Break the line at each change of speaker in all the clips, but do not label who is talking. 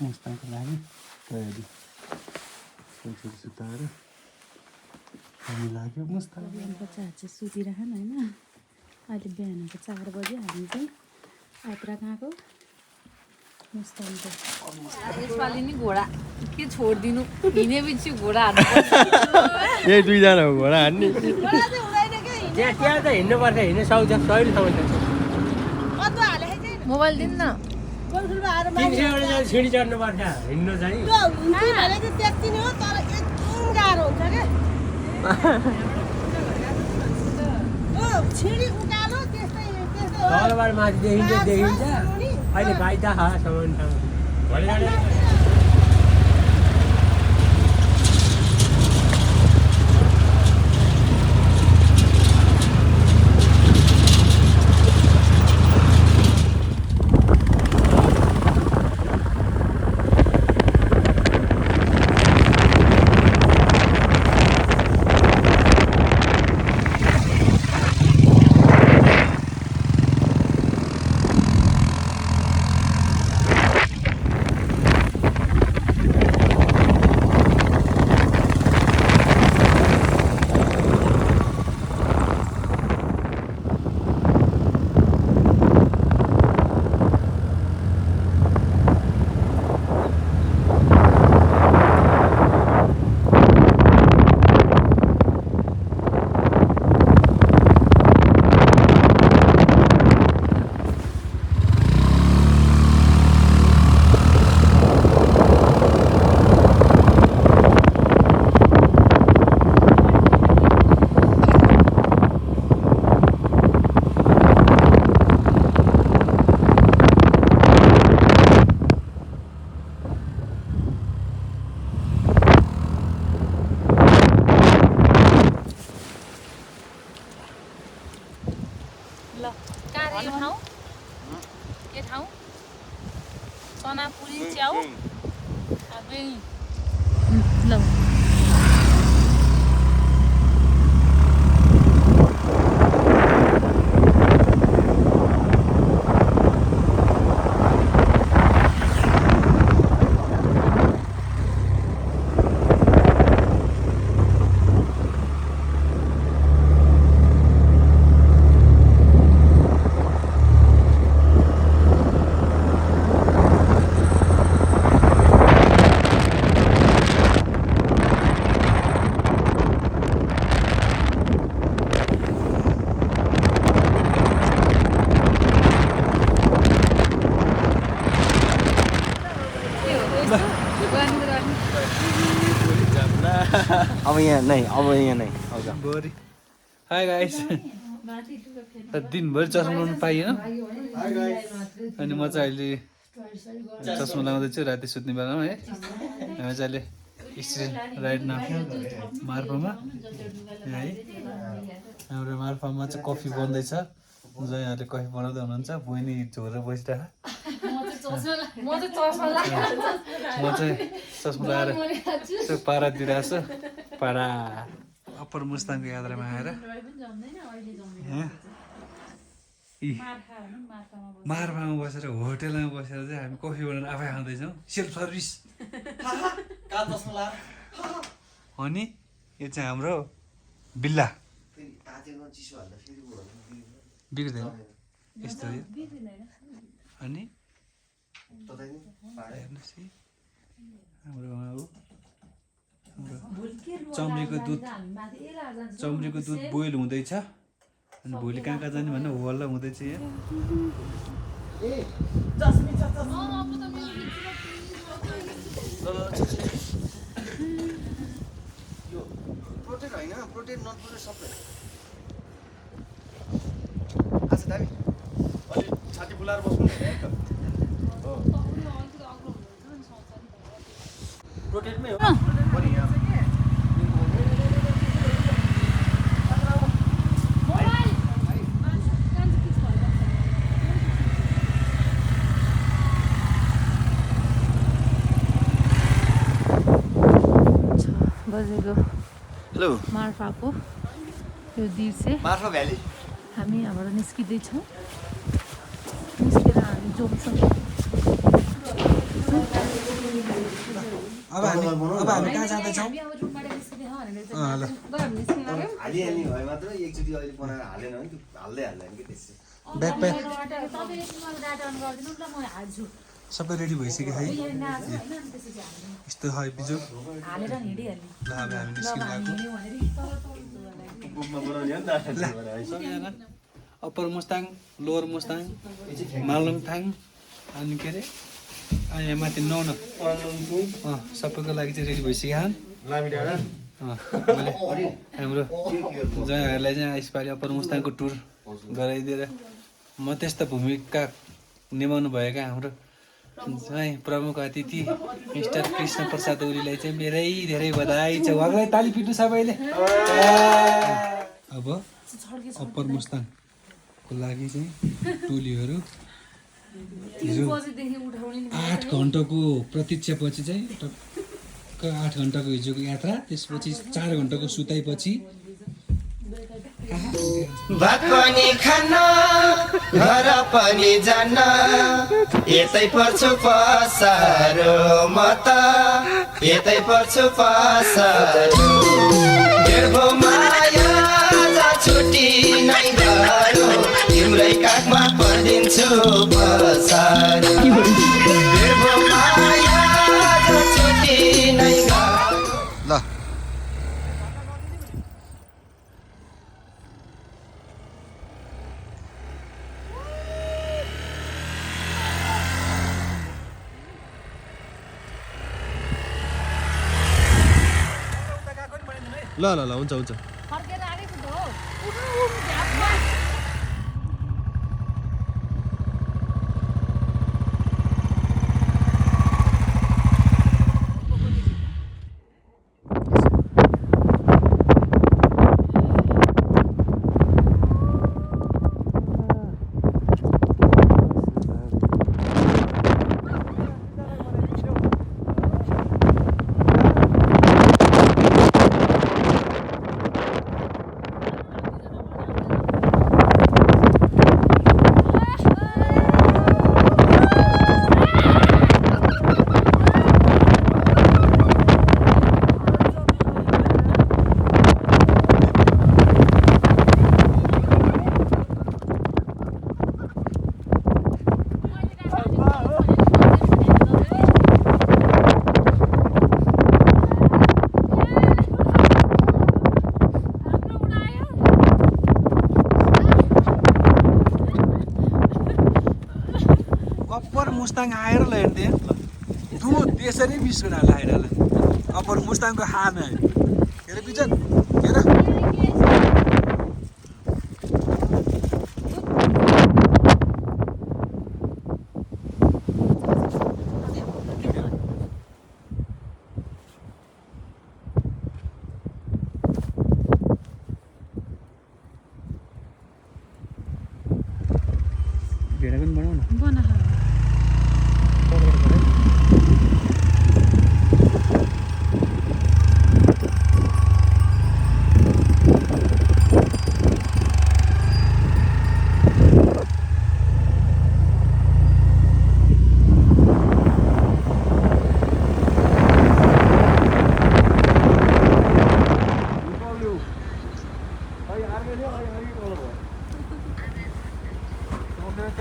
मुस्ताङको लागि तयारी पैसा सुताएर हामी लाग्यो मुस्ताङ।
बिहानको 4 चाहिँ सुतिरहन होइन। अहिले बिहानको 4 बजे हामी चाहिँ यात्रा गएको मुस्ताङको।
यसपालि नि घोडा के छोडिदिनु हिँडेपछि घोडा हान्नु
यही दुईजना हो घोडा हान्ने।
त्यहाँ त हिँड्नु पर्छ, हिँड्नु सहिलेसम्म
मोबाइल दिनु न
300 वटा सिँढी चढ्नु पर्छ हिँड्नु चाहिँ। तलबाट माथि देखिन्छ अहिले बाइता खासम्म
चनापुरी च्याउ
ल
अब यहाँ नै बोरी। High guys. दिनभरि चस्मा लाउनु पाइएन अनि म चाहिँ अहिले चस्मा लाउँदैछु राति सुत्ने बेलामा है। हामी चाहिँ अहिले स्ट्रिट राइडमा मार्फामा है। हाम्रो मार्फामा चाहिँ कफी बन्दैछ। जयहरूले कफी बनाउँदै हुनुहुन्छ। बहिनी झोरेर बसिरहेको। म चाहिँ चस्मा लगाएर यसो पारा दिइरहेको छु। पारा अप्पर मुस्ताङको यात्रामा आएर मार्फामा बसेर होटेलमा बसेर चाहिँ हामी कफी बनाएर आफै खाँदैछौँ। सेल्फ सर्भिस हो नि। यो चाहिँ हाम्रो बिल्ला बिग्रिँदैन यस्तो हो। अनि हेर्नुहोस् है हाम्रो चम्रीको दुध बोइल हुँदैछ। अनि भोलि कहाँ कहाँ जाने भन्ने हल्ला हुँदैछ यहाँ।
प्रोटेन होइन, प्रोटेन नन प्रोटेन सबै अच्छा दामी। अलि छाती बुलाएर बस्नु नि हो। प्रोटेनमै हो पनि यहाँ
बजेको
हेलो
मार्फाको यो दिर्से
मार्फा भ्याली।
हामी यहाँबाट निस्किँदैछौँ। निस्केर हामी जोग्छौँ।
अब हामी कहाँ जाँदैछौँ?
हामी अब रुमबाट निस्किँदै हौ भनेर
ल
चाहिँ गएर निस्किन लाग्यौँ।
हालिहाल्ने भए मात्र एकचोटि अहिले बनाएर हालेन भने हाल्दै हाल्दैन कि त्यसै
ब्याग प्याक
तपाईँ एकछिन मलाई डाटा अन गरिदिनु ल म हाल्छु।
सबै रेडी भइसक्यो है।
यहाँ नाच्नु होइन अनि त्यसपछि हाल्नु।
यस्तो है बिजु।
हालेर हिँडिहाल्ने।
ल अब हामी निस्किन
हामी
लागेको।
हिँड्यौँ भने
गुम्बा बनाउने हो नि त
सबैजना अप्पर मुस्ताङ, लोवर मुस्ताङ, मालुङथाङ अनि के अरे यहाँ माथि 9 सबैको लागि चाहिँ रेडी भइसक्यो
लामी डाँडा
मैले हाम्रो जयहरूलाई चाहिँ यसपालि अप्पर मुस्ताङको टुर गराइदिएर मध्यस्थ भूमिका निभाउनु भएका हाम्रो चाहिँ प्रमुख अतिथि मिस्टर कृष्ण प्रसाद ओलीलाई चाहिँ धेरै धेरै बधाई छ। उहाँलाई ताली पिट्नु सबैले। अब अप्पर मुस्ताङको लागि चाहिँ टोलीहरू हिजो 8 घन्टाको प्रतीक्षापछि चाहिँ टक्क 8 घन्टाको हिजोको यात्रा, त्यसपछि 4 घन्टाको सुताइपछि
भात पनि खान घर पनि जान यतै पर्छु पसारो म त यतै पर्छु पसारो डेढो माया जा छुट्टी नै गयो तिम्रै काखमा पर्दिन्छु पसारो डेढो माया जा छुट्टी नै गयो।
ल
ल ल ल हुन्छ हुन्छ
फर्केर आएको त हो।
अप्पर मुस्ताङ आएर ल हेर्दै दुध त्यसरी बिस्कुट हालेर आइरहला अप्पर मुस्ताङको हाल है हेर बिचन हेर भेडा पनि बनाऊ न
बना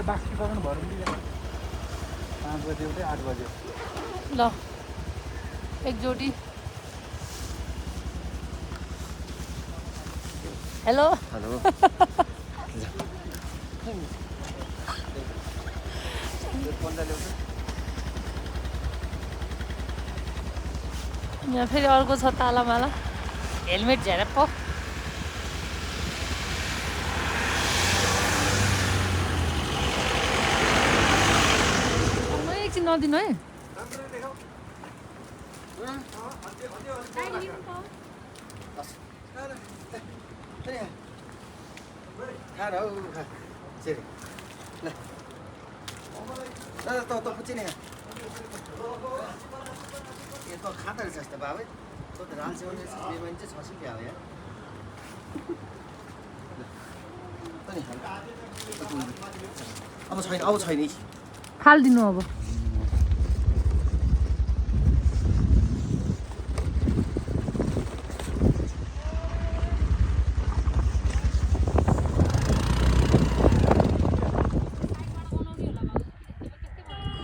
बास्कीकरण भएर 5 बजे उठे 8 बजे
ल एकजोडी हेलो
हेलो
यहाँ फेरि अर्को छ तालामाला हेलमेट झेर पो एकछिन नदिनु है
तो खाता रहेछ त बाबै तो त राल सेवन बेमानी चाहिँ छ क्या हो यार अब छैन
फालिदिनु अब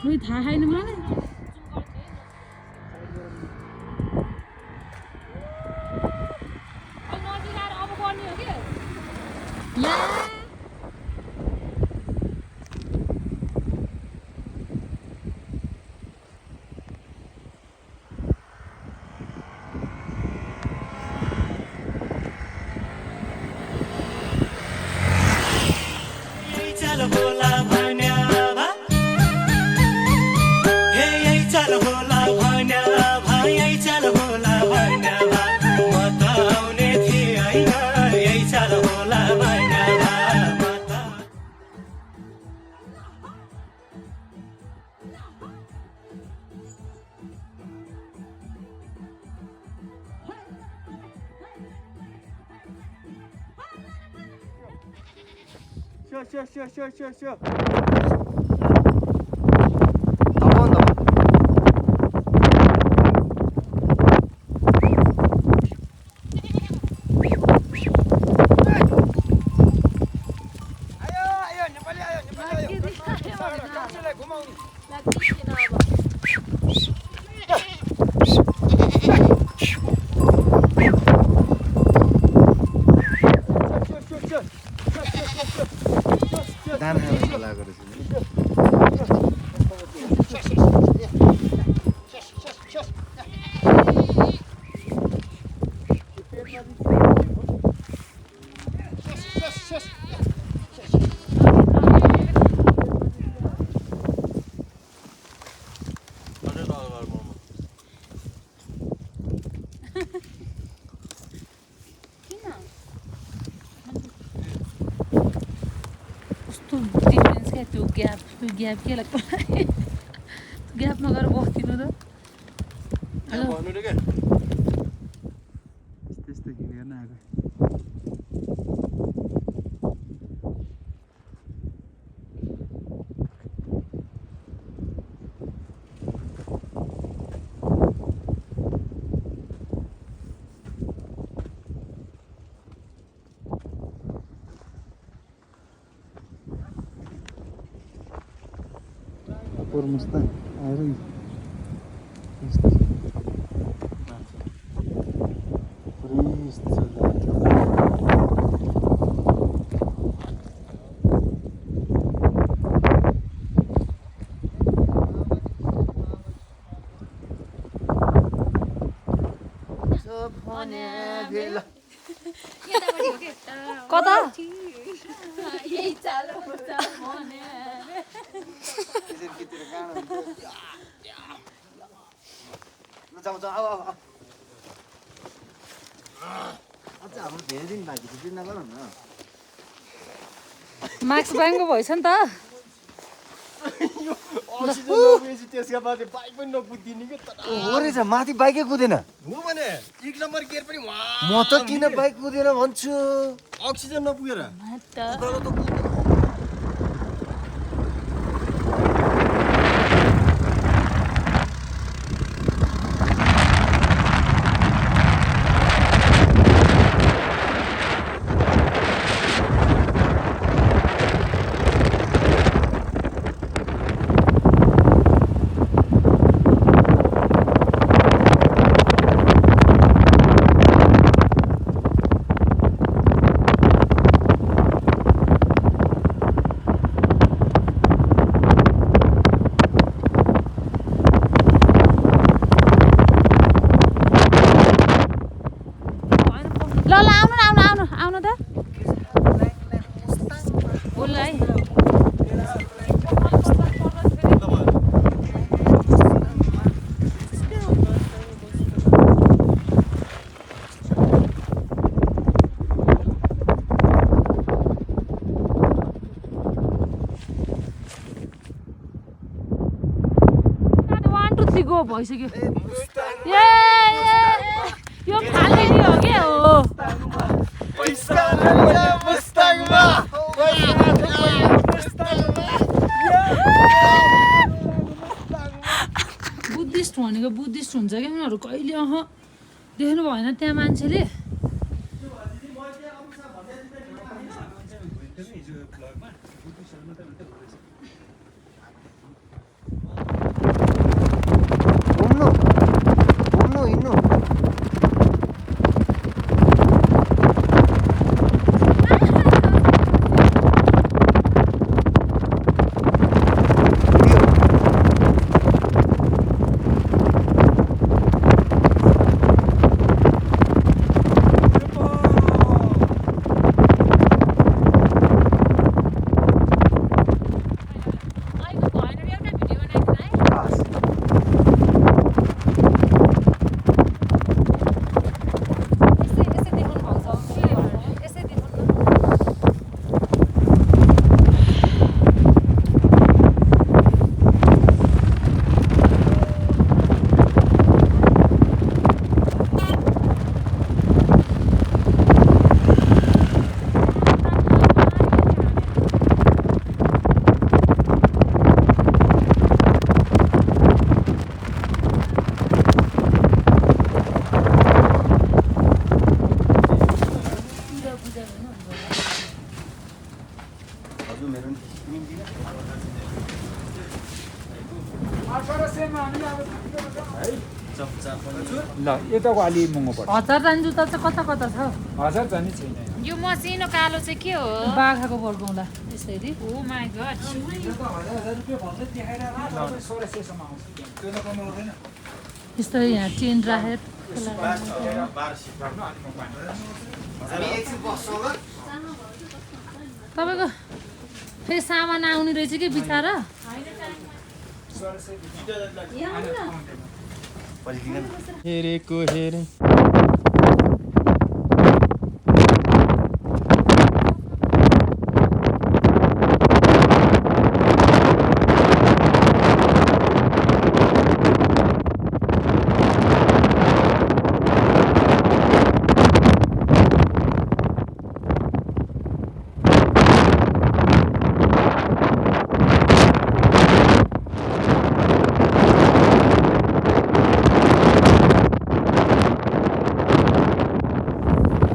उही थाहा छैन मलाई ला
Sure. Come on. Ayo, Nepali ayo. Kamsiलाई घुमाउनु. दाना खाएको लागेको रहेछ
डिफरेन्स क्या त्यो ग्याप के लाग्छ ग्यापमा गएर बस्दिनु त
भन्नु रे के
त्यस्तो हिँडेर न आएको Mustang air
कता
हाम्रो धेरै दिन बाँकी छ चिन्ता गर न
मार्क्स ब्याङ्कको भएछ नि त
त्यसका बाद बाइक पनि नकुदिने के तर
हो रहेछ माथि बाइकै कुदेन
हो भने 1 नम्बर गियर पनि
म त किन बाइक कुदेन भन्छु
अक्सिजन नपुगेर
आउनु त बोल है गो भइसक्यो ए यो खाली हो के हो बुद्धिस्ट भनेको बुद्धिस्ट हुन्छ क्या उनीहरू कहिले देख्नु भएन त्यहाँ मान्छेले
ल यताको अलि महँगो पर्छ
1000 जाने जुत्ता चाहिँ कता कता छ
1000 जाने छैन
यो मसिनो कालो चाहिँ के हो बाघाको फर्काउँला यसरी ओ माय गॉड यस्तो यहाँ टेन्ट राखेर तपाईँको फेरि सामान आउने रहेछ कि बिचरा
हेरेको हेरे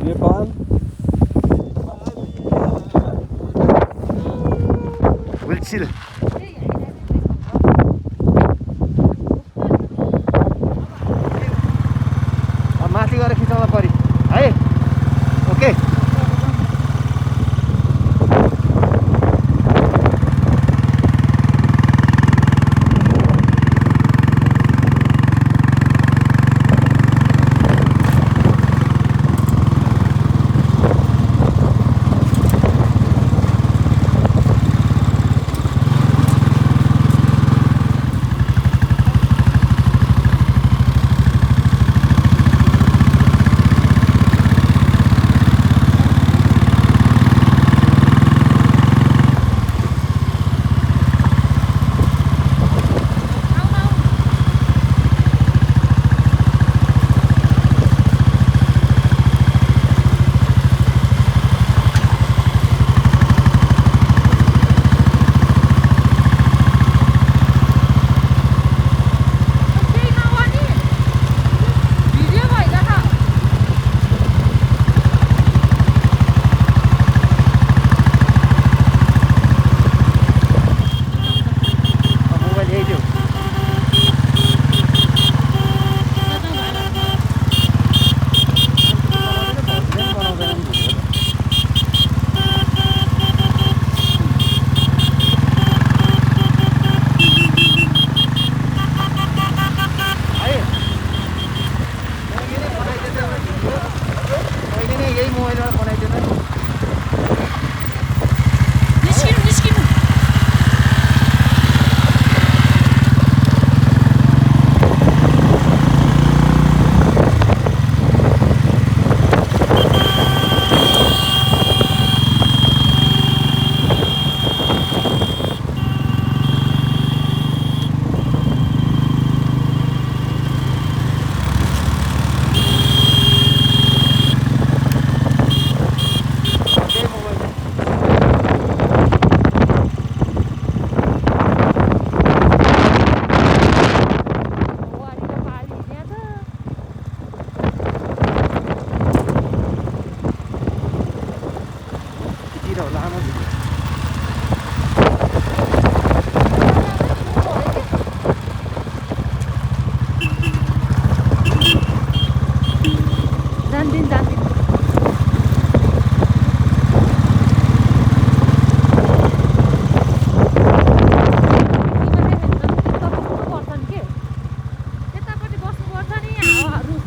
नेपाल विलचिल माथि गएर खिचाउन पऱ्यो है ओके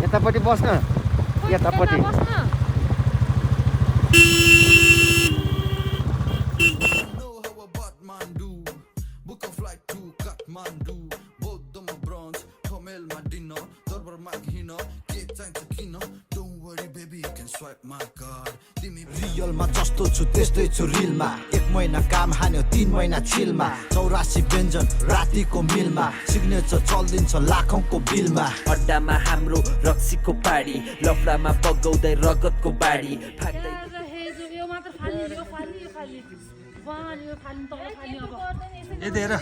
यतापट्टि बस्न यतापट्टि
रियलमा जस्तो छु त्यस्तै छु रिलमा 1 महिना काम हान्यो 3 महिना चिलमा 84 व्यञ्जन रातिको मिलमा सिग्नेचर चल्दिन्छ लाखौंको बिलमा
अड्डामा हाम्रो रक्सीको पाडी लफडामा बगाउँदै रगतको बाडी
यति हेर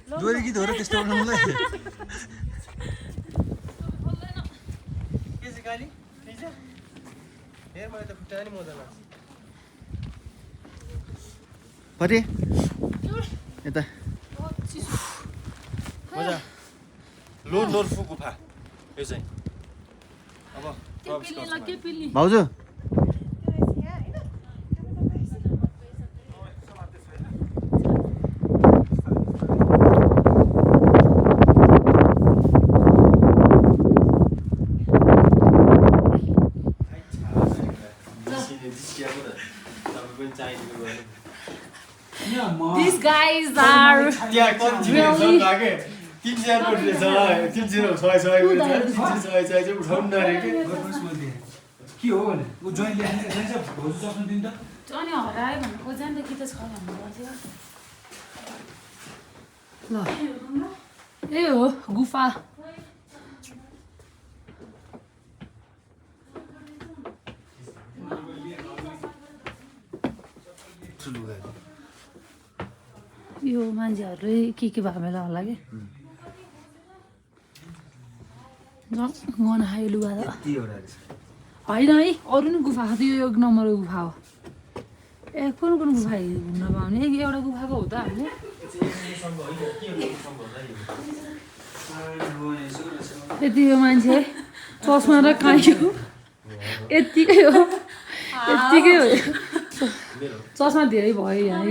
दोहोरी गीत हो र त्यस्तो बनाउनुलाई
के चाहिँ गाली हेर मैले त खुट्टा नि मजा लाग्छ
परे यता
मजा लो नोर्फु गुफा यो चाहिँ अब
भाउजू
These guys are
त्यहाँ कन्टिन्यू लागे 300 रुपैयाँ छ 300 चाहिँ उठाउनु नरे के
के हो भने उ ज्वाइँले जान्छ भोज सक्नु दिन्छ
अनि हरायो भने ओजान त कि त छ भन्नु
ल
ए हो गुफा यो मान्छेहरूले के भावेला होला कि गन खायो लुगा त होइन है अरू नि गुफा छ यो 1 नम्बरको गुफा हो ए कुन गुफा घुम्न पाउने एउटा गुफाको हो त हामीले यति यो मान्छे चस्मा र काइयो यत्तिकै हो चस्मा धेरै भयो यहाँ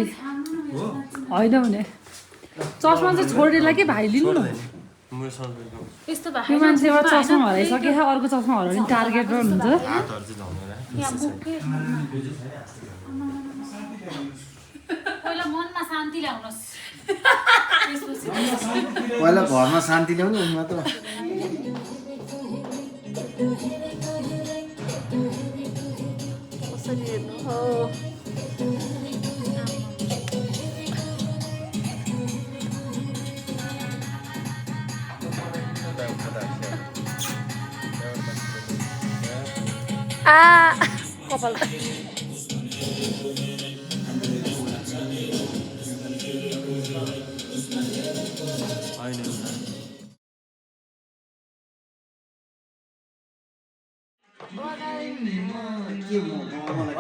होइन भने चस्मा चाहिँ छोडेलाई के भाइ लिनु न
यस्तो
यो मान्छे एउटा चस्मा हराइसके अर्को चस्मा हराउने टार्गेट हुन्छ
पहिला मनमा शान्ति ल्याउनुहोस्
पहिला घरमा शान्ति ल्याउनु मात्र
कसरी हेर्नु हो कपाल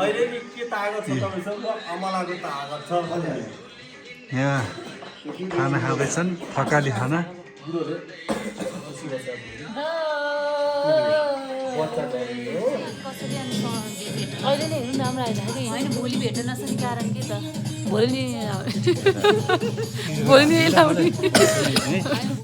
अहिले नि के तागत छ तपाईसँग अमलाको तागत छ
यहाँ खाना खाँदैछन् थकाली खाना
अहिले नै हेर्नु राम्रो आइरहेको कि
होइन भोलि भेट्न नसक्ने कारण के त
भोलि नि यही लाउने